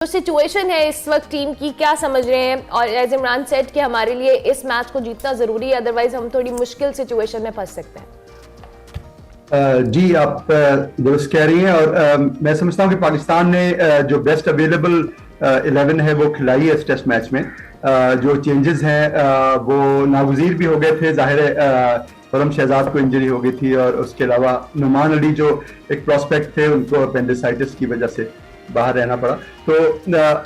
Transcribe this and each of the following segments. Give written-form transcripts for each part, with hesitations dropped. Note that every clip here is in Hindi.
जो सिचुएशन है इस वक्त टीम की, क्या समझ रहे हैं? और एज इमरान सेट कि हमारे लिए इस मैच को जीतना जरूरी है, अदरवाइज हम थोड़ी मुश्किल सिचुएशन में फंस सकते हैं। जी, आप दुरुस्त कह रही हैं। और मैं समझता हूं कि पाकिस्तान ने जो बेस्ट अवेलेबल 11 है वो खिलाई है इस टेस्ट मैच में। जो चेंजेस हैं वो नागुज़ीर भी हो गए थे, जाहिर है खुरम शहजाद को इंजरी हो गई थी, और उसके अलावा नुमान अली जो एक प्रोस्पेक्ट थे उनको अपेंडिसाइटिस की वजह से बाहर रहना पड़ा। तो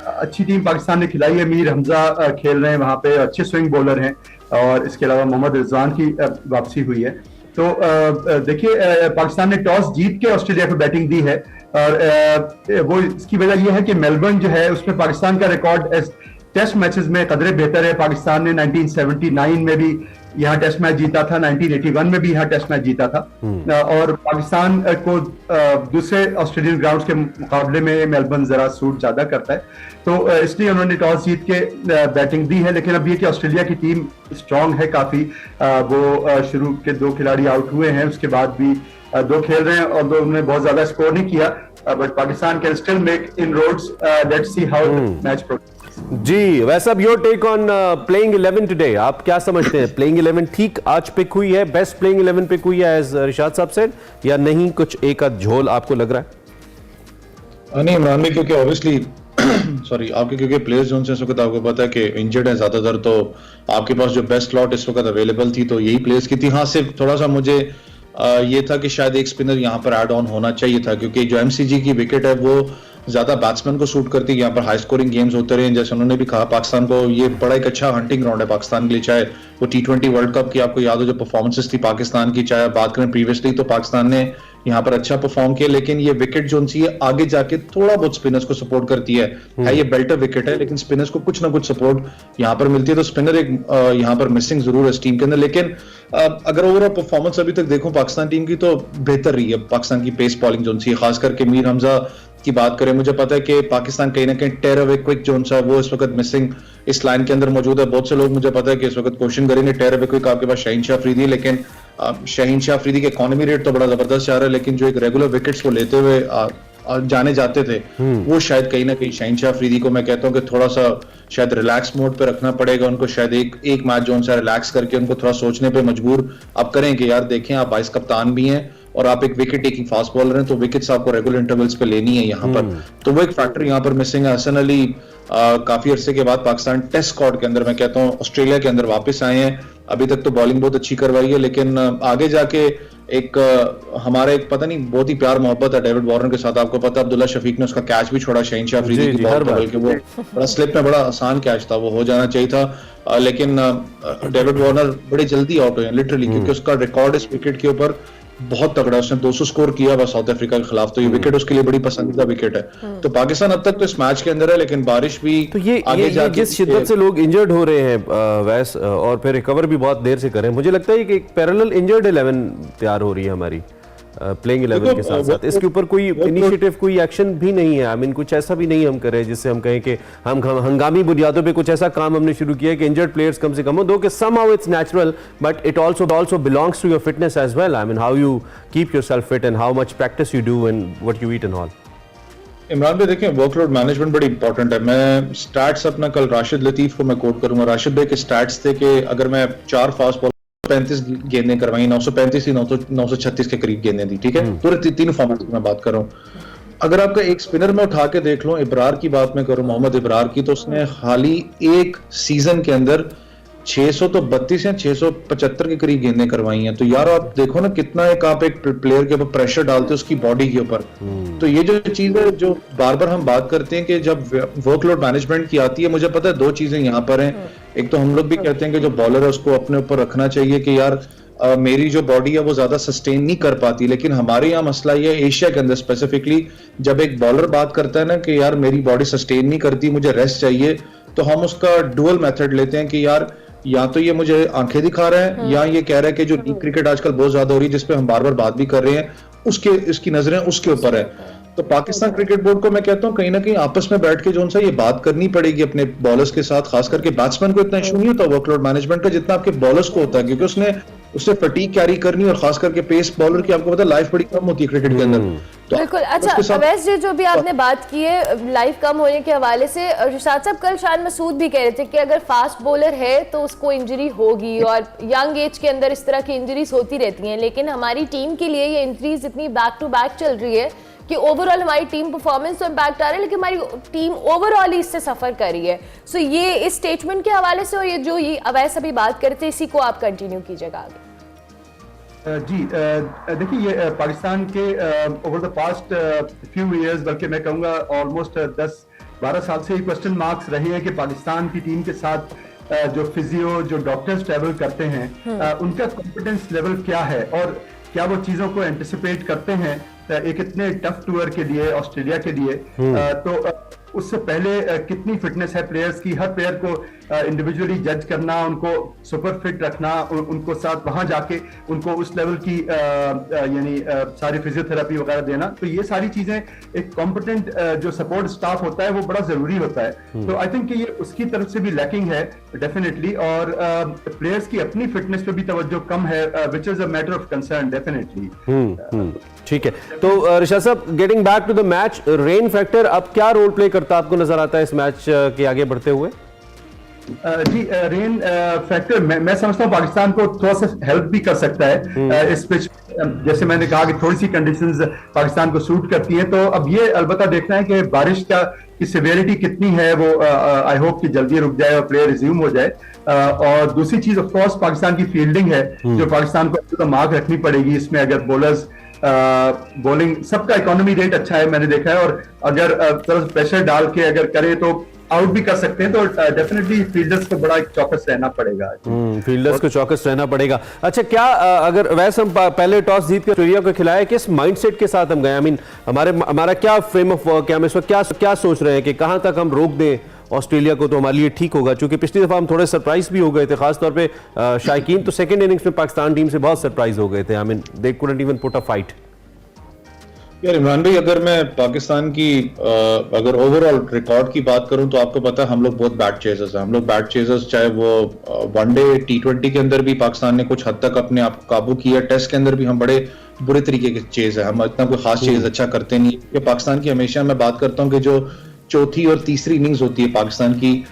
अच्छी टीम पाकिस्तान ने खिलाई है। मीर हमजा खेल रहे हैं वहाँ पे, अच्छे स्विंग बॉलर हैं, और इसके अलावा मोहम्मद रिजवान की वापसी हुई है। तो देखिए, पाकिस्तान ने टॉस जीत के ऑस्ट्रेलिया को बैटिंग दी है, और वो इसकी वजह यह है कि मेलबर्न जो है उसमें पाकिस्तान का रिकॉर्ड टेस्ट मैचेस में कदरे बेहतर है। पाकिस्तान ने 1979 में भी यहाँ टेस्ट मैच जीता था, 1981 में भी यहाँ टेस्ट मैच जीता था, और पाकिस्तान को दूसरे ऑस्ट्रेलियन ग्राउंड्स के मुकाबले में मेलबर्न जरा सूट ज्यादा करता है। तो इसलिए उन्होंने टॉस जीत के बैटिंग दी है। लेकिन अब ये कि ऑस्ट्रेलिया की टीम स्ट्रांग है काफी। वो शुरू के 2 खिलाड़ी आउट हुए हैं, उसके बाद भी 2 खेल रहे हैं, और 2 उन्होंने बहुत ज्यादा स्कोर नहीं किया, but Pakistan can still make inroads. Let's see how match progress. जी, वैसे अब your take on playing 11 today, आप क्या समझते हैं? प्लेइंग 11 ठीक आज पिक हुई है, बेस्ट प्लेइंग 11 पिक हुई है एज रिशाद साहब सेड, या नहीं कुछ एक आध झोल आपको लग रहा है? नहीं इमरान भाई, क्योंकि ऑब्वियसली सॉरी आपके क्योंकि प्लेयर्स जो इस वक्त आपको पता है कि इंजर्ड है ज्यादातर, तो आपके पास जो बेस्ट स्लॉट इस वक्त अवेलेबल थी तो यही प्लेयर्स की थी। हाँ, सिर्फ थोड़ा सा मुझे ये था कि शायद एक स्पिनर यहाँ पर ऐड ऑन होना चाहिए था, क्योंकि जो एमसीजी की विकेट है वो ज्यादा बैट्समैन को सूट करती है। यहाँ पर हाई स्कोरिंग गेम्स होते रहे, जैसे उन्होंने भी कहा पाकिस्तान को ये बड़ा एक अच्छा हंटिंग ग्राउंड है पाकिस्तान के लिए। चाहे वो T20 वर्ल्ड कप की आपको याद हो जो परफॉर्मेंसेस थी पाकिस्तान की, चाहे बात करें प्रीवियसली, तो पाकिस्तान ने यहाँ पर अच्छा परफॉर्म किया। लेकिन ये विकेट जो सी है आगे जाके थोड़ा बहुत स्पिनर्स को सपोर्ट करती है। ये बेल्टर विकेट है, लेकिन स्पिनर्स को कुछ ना कुछ सपोर्ट यहाँ पर मिलती है। तो स्पिनर एक यहाँ पर मिसिंग जरूर है इस टीम के अंदर। लेकिन अगर ओवरऑल परफॉर्मेंस अभी तक देखो पाकिस्तान टीम की, तो बेहतर रही है पाकिस्तान की पेस बॉलिंग जो सी, खास करके मीर हमजा की बात करें। मुझे पता है कि पाकिस्तान कहीं ना कहीं टेर अवे क्विक जोन सा वो इस वक्त मिसिंग इस लाइन के अंदर मौजूद है। बहुत से लोग मुझे पता है कि इस वक्त क्वेश्चन करेंगे टेर अवे क्विक आपके पास शाहीन शाह अफरीदी, लेकिन शाहीन शाह अफरीदी के इकोनॉमी रेट तो बड़ा जबरदस्त जा रहा है, लेकिन जो एक रेगुलर विकेट्स वो लेते हुए जाने जाते थे वो शायद कहीं ना कहीं शाहीन शाह अफरीदी को मैं कहता हूँ कि थोड़ा सा शायद रिलैक्स मोड पे रखना पड़ेगा उनको। शायद एक मैच जो उनसे रिलैक्स करके उनको थोड़ा सोचने पे मजबूर आप करें कि यार देखें, आप वाइस कप्तान भी हैं और आप एक विकेट टेकिंग फास्ट बॉलर हैं, तो विकेट्स आपको रेगुलर इंटरवल्स पे लेनी है यहाँ पर। तो वो एक फैक्टर यहाँ पर मिसिंग है। हसन अली काफी अरसे के बाद पाकिस्तान टेस्ट स्क्वाड के अंदर मैं कहता हूँ ऑस्ट्रेलिया के अंदर वापस आए हैं। अभी तक तो बॉलिंग बहुत अच्छी करवाई है, लेकिन आगे जाके एक हमारा एक पता नहीं बहुत ही प्यार मोहब्बत है डेविड वार्नर के साथ। आपको पता है अब्दुल्ला शफीक ने उसका कैच भी छोड़ा शाहीन शाह अफरीदी की बॉल पर, बल्कि वो बड़ा स्लिप में बड़ा आसान कैच था, वो हो जाना चाहिए था। लेकिन डेविड वार्नर बड़े जल्दी आउट हुए लिटरली, क्योंकि उसका रिकॉर्ड इस विकेट के ऊपर बहुत तगड़ा, उसने 200 स्कोर किया हुआ साउथ अफ्रीका के खिलाफ, तो ये विकेट उसके लिए बड़ी पसंदीदा विकेट है। तो पाकिस्तान अब तक तो इस मैच के अंदर है, लेकिन बारिश भी तो ये जिस शिद्दत से लोग इंजर्ड हो रहे हैं वैस, और फिर रिकवर भी बहुत देर से कर रहे हैं, मुझे लगता है कि एक पैरेलल इंजर्ड 11 तैयार हो रही है हमारी प्लेइंग 11 के साथ साथ। इसके ऊपर कोई इनिशिएटिव, कोई एक्शन भी नहीं है। आई मीन कुछ ऐसा भी नहीं हम करें जिससे हम कहें कि हम हंगामी बुनियादों पे कुछ ऐसा काम हमने शुरू किया है कि इंजर्ड प्लेयर्स कम से कम हो, दो कि somehow it's natural but it also belongs to your fitness as well. I mean how you keep yourself fit and how much practice you do and what you eat and all. Imran भाई देखें, वर्कलोड मैनेजमेंट बड़ी इंपॉर्टेंट है। मैं स्टैट्स अपना कल राशिद लतीफ को मैं कोट करूंगा। राशिद भाई के स्टैट्स थे कि अगर मैं 4 फास्ट बॉल 35 गेंदें करवाई, 935 ही 936 के करीब गेंदें दी, ठीक है, पूरे 3 फॉर्मेट की मैं बात कर रहा हूँ। अगर आपका एक स्पिनर में उठा के देख लो, इब्रार की बात मैं करूं, मोहम्मद इब्रार की, तो उसने हाल ही एक सीजन के अंदर 632 या 675 के करीब गेंदें करवाई हैं। तो यार आप देखो ना कितना एक आप एक प्लेयर के ऊपर प्रेशर डालते हो उसकी बॉडी के ऊपर। तो ये जो चीज है जो बार बार हम बात करते हैं कि जब वर्कलोड मैनेजमेंट की आती है, मुझे पता है 2 चीजें यहाँ पर हैं। एक तो हम लोग भी कहते हैं कि जो बॉलर है उसको अपने ऊपर रखना चाहिए कि यार मेरी जो बॉडी है वो ज्यादा सस्टेन नहीं कर पाती, लेकिन हमारे यहाँ मसला ये एशिया के अंदर स्पेसिफिकली जब एक बॉलर बात करता है ना कि यार मेरी बॉडी सस्टेन नहीं करती, मुझे रेस्ट चाहिए, तो हम उसका डुअल मेथड लेते हैं कि यार या तो ये मुझे आंखें दिखा रहा है या ये कह रहा है कि जो लीग क्रिकेट आजकल बहुत ज्यादा हो रही है जिसपे हम बार बार बात भी कर रहे हैं, उसके इसकी नजरें उसके ऊपर है। तो पाकिस्तान क्रिकेट बोर्ड को मैं कहता हूँ कहीं ना कहीं आपस में बैठ के जो सा ये बात करनी पड़ेगी अपने बॉलर्स के साथ। खास करके बैट्समैन को इतना इशू नहीं होता वर्कलोड मैनेजमेंट का जितना आपके बॉलर्स को होता है, क्योंकि उसने फटीग कैरी करनी, और खास करके पेस बॉलर की आपको पता है लाइफ बड़ी कम होती है क्रिकेट के अंदर। तो बिल्कुल। उसके अच्छा साथ- अवैस जी, जो भी आपने बात की है लाइव कम होने के हवाले से, रिशाद साहब कल शान मसूद भी कह रहे थे कि अगर फास्ट बॉलर है तो उसको इंजरी होगी, और यंग एज के अंदर इस तरह की इंजरीज होती रहती हैं, लेकिन हमारी टीम के लिए ये इंजरीज इतनी बैक टू बैक चल रही है कि ओवरऑल हमारी टीम परफॉर्मेंस तो इम्पैक्ट आ रहा है, लेकिन हमारी टीम ओवरऑल ही इससे सफर कर रही है। सो ये इस स्टेटमेंट के हवाले से, और ये जो ये अवैस अभी बात कर रहे थे, इसी को आप कंटिन्यू कीजिएगा आगे। जी देखिए, ये पाकिस्तान के over the past few years, बल्कि मैं कहूँगा ऑलमोस्ट 10-12 साल से क्वेश्चन मार्क्स रहे हैं कि पाकिस्तान की टीम के साथ जो फिजियो, जो डॉक्टर्स ट्रैवल करते हैं, उनका कॉन्फिडेंस लेवल क्या है, और क्या वो चीज़ों को एंटिसिपेट करते हैं एक इतने टफ टूर के लिए, ऑस्ट्रेलिया के लिए। तो उससे पहले कितनी फिटनेस है प्लेयर्स की, हर प्लेयर को इंडिविजुअली जज करना, उनको सुपर फिट रखना, उनको साथ वहां जाके उनको उस लेवल की यानी सारी फिजियोथेरेपी वगैरह देना। तो ये सारी चीजें एक कॉम्पिटेंट जो सपोर्ट स्टाफ होता है वो बड़ा जरूरी होता है। तो आई थिंक कि ये उसकी तरफ से भी लैकिंग है डेफिनेटली, और प्लेयर्स की अपनी फिटनेस पे भी तवज्जो कम है, which is a matter of concern definitely. ठीक है, तो रिशाद साहब, getting back to the match, rain factor अब क्या रोल प्ले करता आपको नजर आता है इस मैच के आगे बढ़ते हुए? जी रेन फैक्टर मैं समझता हूँ पाकिस्तान को थोड़ा सा हेल्प भी कर सकता है इस पिच। जैसे मैंने कहा कि थोड़ी सी कंडीशंस पाकिस्तान को सूट करती हैं, तो अब ये अलबत्ता देखना है कि बारिश की सिवियरिटी कितनी है। वो आई होप कि जल्दी रुक जाए और प्ले रिज्यूम हो जाए। और दूसरी चीज ऑफ कोर्स पाकिस्तान की फील्डिंग है, जो पाकिस्तान को मार्क रखनी पड़ेगी इसमें। अगर बॉलर्स बॉलिंग, सबका इकोनॉमी रेट अच्छा है मैंने देखा है, और अगर प्रेशर डाल के अगर करे तो आउट भी कर सकते हैं। तो डेफिनेटली फील्डर्स को बड़ा चौकस रहना पड़ेगा। फील्डर्स को चौकस रहना पड़ेगा। अच्छा, क्या अगर वैसे हम पहले टॉस जीत के ऑस्ट्रेलिया को खिलाए, किस माइंडसेट के साथ हम गए? आई मीन हमारा क्या फ्रेम ऑफ वर्क है, हम इस वक्त क्या सोच रहे हैं कि कहां तक हम रोक दें ऑस्ट्रेलिया को तो हमारे लिए ठीक होगा? क्योंकि पिछली दफा हम थोड़े सरप्राइज भी हो गए थे, खासतौर पे शायकीन तो सेकंड इनिंग्स में पाकिस्तान टीम से बहुत सरप्राइज हो गए थे। I mean they couldn't even put a fight. यार इमरान भाई, अगर मैं पाकिस्तान की अगर ओवरऑल रिकॉर्ड की बात करूं तो आपको पता है हम लोग बहुत बैट चेजर्स हैं। हम लोग बैट चेजर्स, चाहे वो वनडे T20 के अंदर भी पाकिस्तान ने कुछ हद तक अपने आप को काबू किया, टेस्ट के अंदर भी हम बड़े बुरे तरीके के चेज है, हम इतना कोई खास चेज अच्छा करते नहीं है। पाकिस्तान की हमेशा मैं बात करता हूँ कि जो चौथी और तीसरी इनिंग्स होती है पाकिस्तान की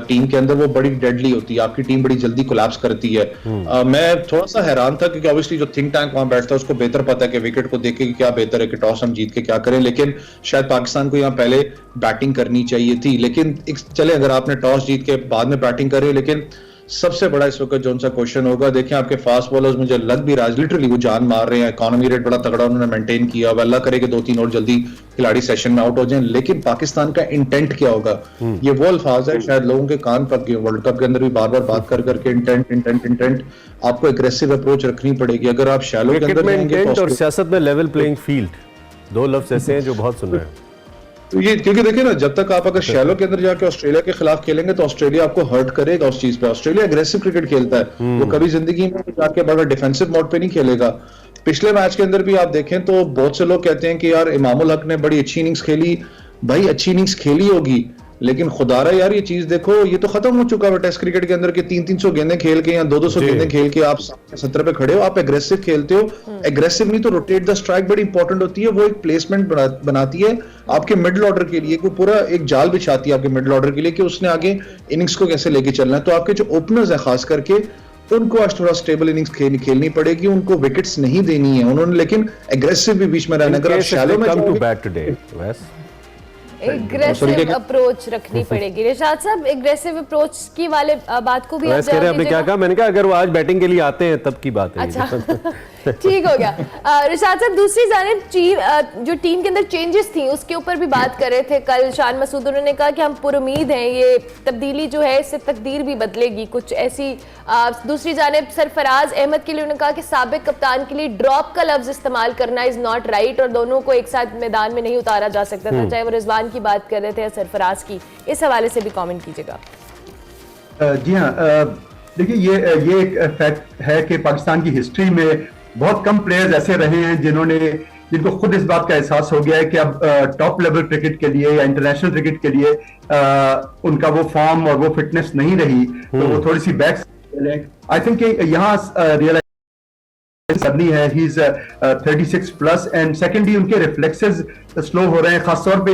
टीम के अंदर, वो बड़ी डेडली होती है, आपकी टीम बड़ी जल्दी कोलैप्स करती है। मैं थोड़ा सा हैरान था क्योंकि ऑब्वियसली जो थिंक टैंक वहां बैठता है उसको बेहतर पता है कि विकेट को देख के क्या बेहतर है कि टॉस हम जीत के क्या करें, लेकिन शायद पाकिस्तान को यहाँ पहले बैटिंग करनी चाहिए थी। लेकिन चले, अगर आपने टॉस जीत के बाद में बैटिंग करे, लेकिन सबसे बड़ा इस वक्त जो सा क्वेश्चन होगा, देखें आपके फास्ट बॉलर्स मुझे लग भी रहा है लिटरली वो जान मार रहे हैं, इकोनॉमी रेट बड़ा तगड़ा उन्होंने मेंटेन किया। अब अल्लाह करे कि 2-3 और जल्दी खिलाड़ी सेशन में आउट हो जाएं, लेकिन पाकिस्तान का इंटेंट क्या होगा? ये वो अल्फाज है शायद लोगों के कान पक गए। वर्ल्ड कप के अंदर भी बार बार बात कर करके इंटेंट आपको एग्रेसिव अप्रोच रखनी पड़ेगी। अगर आप शैलो के अंदर जाएंगे और सियासत में लेवल प्लेइंग फील्ड, दो लफ्ज ऐसे हैं जो बहुत सुन रहे हैं। तो ये क्योंकि देखिए ना, जब तक आप अगर शैलो के अंदर जाके ऑस्ट्रेलिया के खिलाफ खेलेंगे तो ऑस्ट्रेलिया आपको हर्ट करेगा उस चीज पे। ऑस्ट्रेलिया एग्रेसिव क्रिकेट खेलता है, वो कभी जिंदगी में जाके बड़ा डिफेंसिव मोड पे नहीं खेलेगा। पिछले मैच के अंदर भी आप देखें तो बहुत से लोग कहते हैं कि यार इमामुल हक ने बड़ी अच्छी इनिंग्स खेली। भाई अच्छी इनिंग्स खेली होगी, लेकिन खुदारा यार ये चीज देखो, ये तो खत्म हो चुका है टेस्ट क्रिकेट के अंदर के 300 गेंदें खेल के या 200 गेंदें खेल के आप 70 पे खड़े हो, आप एग्रेसिव खेलते हो। एग्रेसिव नहीं तो रोटेट द स्ट्राइक बड़ी इंपॉर्टेंट होती है, वो एक प्लेसमेंट बनाती है आपके मिडिल ऑर्डर के लिए, वो पूरा एक जाल बिछाती है आपके मिडिल ऑर्डर के लिए कि उसने आगे इनिंग्स को कैसे लेके चलना है। तो आपके जो ओपनर्स है खास करके, उनको आज थोड़ा स्टेबल इनिंग्स खेलनी पड़ेगी, उनको विकेट्स नहीं देनी है उन्होंने, लेकिन एग्रेसिव भी बीच में रहना। अगर आप शैलो में एग्रेसिव अप्रोच रखनी पड़ेगी। रिशाद साहब, एग्रेसिव अप्रोच की वाले बात को भी आप कह रहे हैं, आपने क्या कहा? मैंने कहा अगर वो आज बैटिंग के लिए आते हैं तब की बात है। अच्छा ठीक हो गया। रिशाद साहब, दूसरी जानिब जो टीम के अंदर चेंजेस थी उसके ऊपर भी बात कर रहे थे कल शान मसूद। उन्होंने कहा कि हम पुरुमीद हैं, ये तब्दीली जो है इससे तकदीर भी बदलेगी कुछ ऐसी। दूसरी जानिब सरफराज अहमद के लिए उन्होंने कहा कि साबिक कप्तान के लिए ड्रॉप का लफ्ज इस्तेमाल करना इज नॉट राइट, और दोनों को एक साथ मैदान में नहीं उतारा जा सकता था, चाहे वो रिजवान की बात कर रहे थे या सरफराज की। इस हवाले से भी कमेंट कीजिएगा। जी हाँ, देखिए ये एक फैक्ट है कि पाकिस्तान की हिस्ट्री में बहुत कम प्लेयर्स ऐसे रहे हैं जिनको खुद इस बात का एहसास हो गया है कि अब टॉप लेवल क्रिकेट के लिए या इंटरनेशनल क्रिकेट के लिए उनका वो फॉर्म और वो फिटनेस नहीं रही, तो वो थोड़ी सी बैक। आई थिंक यहाँ सरनी है, he is 36 plus, and secondly उनके रिफ्लेक्सेस स्लो हो रहे हैं, खासतौर पे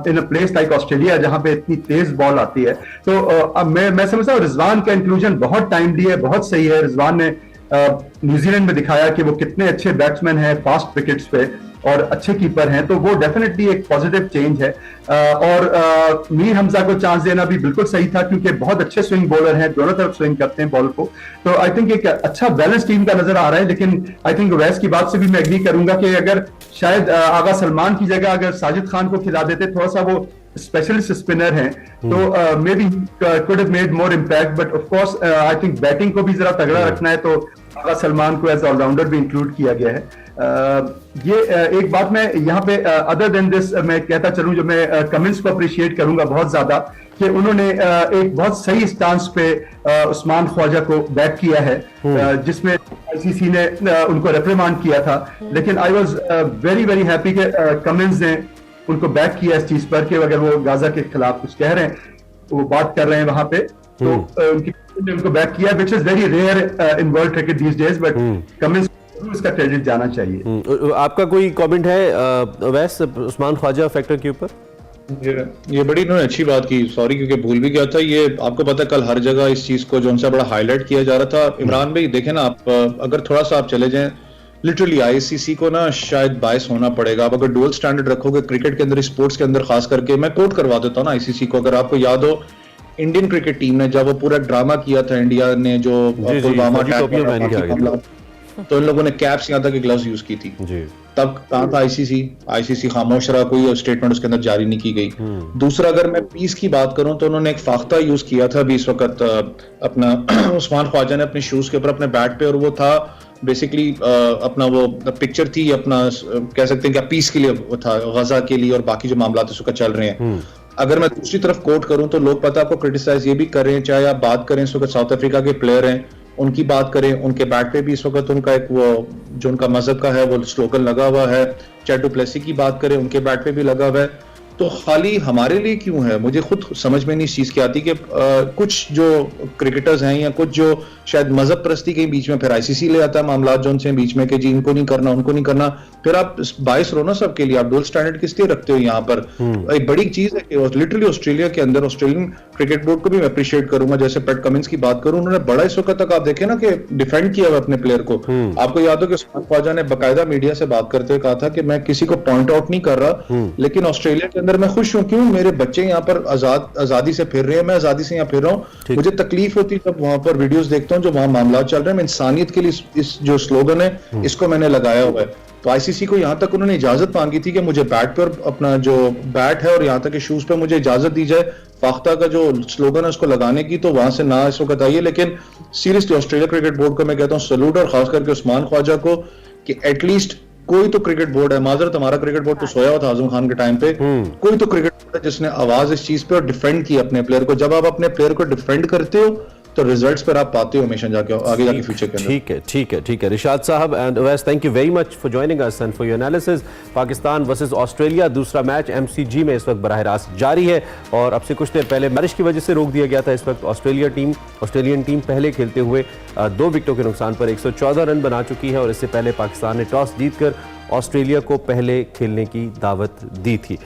इन अ प्लेस लाइक ऑस्ट्रेलिया जहां पे इतनी तेज बॉल आती है। तो मैं समझता हूँ रिजवान का इंक्लूजन बहुत टाइमली है, बहुत सही है। रिजवान ने न्यूजीलैंड में दिखाया कि वो कितने अच्छे बैट्समैन हैं फास्ट विकेट्स पे और अच्छे कीपर हैं, तो वो डेफिनेटली एक पॉजिटिव चेंज है। और मीर हमजा को चांस देना भी बिल्कुल सही था, क्योंकि बहुत अच्छे स्विंग बॉलर हैं, दोनों तरफ स्विंग करते हैं बॉल को। तो आई थिंक एक अच्छा बैलेंस टीम का नजर आ रहा है। लेकिन आई थिंक वैस की बात से भी मैं एग्री करूंगा कि अगर शायद आगा सलमान की जगह अगर साजिद खान को खिला देते, थोड़ा सा वो स्पेशलिस्ट स्पिनर हैं, तो may be could have made more impact. But of course I think batting को भी जरा तगड़ा रखना है, तो आगा सलमान को एज ऑलराउंडर भी इंक्लूड किया गया है। ये एक बात मैं यहाँ पे अदर देन दिस मैं कहता चलूं, जो मैं कमिंस को अप्रिशिएट करूंगा बहुत ज्यादा, कि उन्होंने एक बहुत सही स्टांस पे उस्मान ख्वाजा को बैक किया है, जिसमें आईसीसी ने उनको रिप्रिमांड किया था। लेकिन I was very very happy कि कमिंस ने उनको बैक किया इस चीज पर कि अगर वो गाजा के खिलाफ कुछ कह रहे हैं, वो बात कर रहे हैं वहां पे, तो उनको बैक किया, which is very rare in world cricket these days. But Cummins इसका क्रेडिट जाना चाहिए। आपका कोई कमेंट है वैस उस्मान ख्वाजा फैक्टर के ऊपर? ये बड़ी इन्होंने अच्छी बात की, सॉरी क्योंकि भूल भी गया था। ये आपको पता है कल हर जगह इस चीज को जो उनसे बड़ा हाईलाइट किया जा रहा था। इमरान भाई देखें ना, आप अगर थोड़ा सा आप चले जाएं, लिटरली आईसीसी को ना शायद बायस होना पड़ेगा। आप अगर डुअल स्टैंडर्ड रखोगे क्रिकेट के अंदर, स्पोर्ट्स के अंदर खास करके, मैं कोट करवा देता हूँ ना आईसीसी को। अगर आपको याद हो, इंडियन क्रिकेट टीम ने जब वो पूरा ड्रामा किया था, इंडिया ने जो पुलवामा अटैक, तो इन लोगों ने कैप्स यहाँ तक ग्लव्स यूज की थी। तब कहाँ था आईसीसी खामोश रहा, कोई स्टेटमेंट उसके अंदर जारी नहीं की गई। दूसरा, अगर मैं पीस की बात करूं तो उन्होंने एक फाख्ता यूज किया था अभी इस वक्त अपना उस्मान ख्वाजा ने अपने शूज के ऊपर अपने बैट पे, और वो था बेसिकली अपना वो पिक्चर थी अपना, कह सकते हैं क्या पीस के लिए वो था, गजा के लिए और बाकी जो मामला इस वक्त चल रहे हैं। अगर मैं दूसरी तरफ कोट करूं तो लोग पता आपको क्रिटिसाइज ये भी कर रहे हैं, चाहे आप बात करें इस वक्त साउथ अफ्रीका के प्लेयर हैं उनकी बात करें, उनके बैट पे भी इस वक्त उनका एक वो जो उनका मजहब का है वो स्लोगन लगा हुआ है। चाहे डु प्लेसी की बात करें, उनके बैट पे भी लगा हुआ है। तो खाली हमारे लिए क्यों है, मुझे खुद समझ में नहीं इस चीज की आती कि कुछ जो क्रिकेटर्स हैं या कुछ जो शायद मजहब परस्ती के बीच में फिर आईसीसी ले आता है मामला जो उनसे बीच में कि जी इनको नहीं करना उनको नहीं करना। फिर आप बाइस रहो ना सबके लिए, आप डबल स्टैंडर्ड किस लिए रखते हो यहाँ पर? एक बड़ी चीज है कि लिटरली ऑस्ट्रेलिया के अंदर ऑस्ट्रेलियन क्रिकेट बोर्ड को भी मैं अप्रिशिएट करूंगा। जैसे पैट कमिंस की बात करूं, उन्होंने बड़ा इस वक्त तक आप देखे ना कि डिफेंड किया हुआ अपने प्लेयर को। आपको याद हो कि उस्मान ख्वाजा ने बाकायदा मीडिया से बात करते हुए कहा था कि मैं किसी को पॉइंट आउट नहीं कर रहा, लेकिन ऑस्ट्रेलिया के अंदर मैं खुश हूं, क्यों मेरे बच्चे यहाँ पर आजादी से फिर रहे हैं, मैं आजादी से यहाँ फिर रहा हूँ। मुझे तकलीफ होती है जब वहां पर वीडियोस देखता हूँ जो वहां मामला चल रहे हैं। मैं इंसानियत के लिए इस जो स्लोगन है इसको मैंने लगाया हुआ है। तो आईसीसी को यहाँ तक उन्होंने इजाजत मांगी थी कि मुझे बैट पर अपना जो बैट है और यहाँ तक के शूज पे मुझे इजाजत दी जाए फाख्ता का जो स्लोगन है उसको लगाने की, तो वहां से ना इस वक्त आई है। लेकिन सीरियसली ऑस्ट्रेलिया क्रिकेट बोर्ड को मैं कहता हूँ सैल्यूट, और खास करके उस्मान ख्वाजा को कि एटलीस्ट कोई तो क्रिकेट बोर्ड है, माजरत हमारा क्रिकेट बोर्ड तो सोया हुआ था आजम खान के टाइम पे, कोई तो क्रिकेट बोर्ड है जिसने आवाज इस चीज पे और डिफेंड की अपने प्लेयर को। जब आप अपने प्लेयर को डिफेंड करते हो तो रिजल्ट्स पर आप पाते हो हमेशा जाके आगे जाके फ्यूचर के अंदर। ठीक है रिशाद साहब एंड वैस, thank you very much for joining us and for your analysis. Pakistan versus Australia दूसरा मैच एमसीजी में इस वक्त बराह रास्त जारी है, और अब से कुछ देर पहले बारिश की वजह से रोक दिया गया था। इस वक्त ऑस्ट्रेलियन टीम पहले खेलते हुए 2 विकेटों के नुकसान पर 114 रन बना चुकी है, और इससे पहले पाकिस्तान ने टॉस जीतकर ऑस्ट्रेलिया को पहले खेलने की दावत दी थी।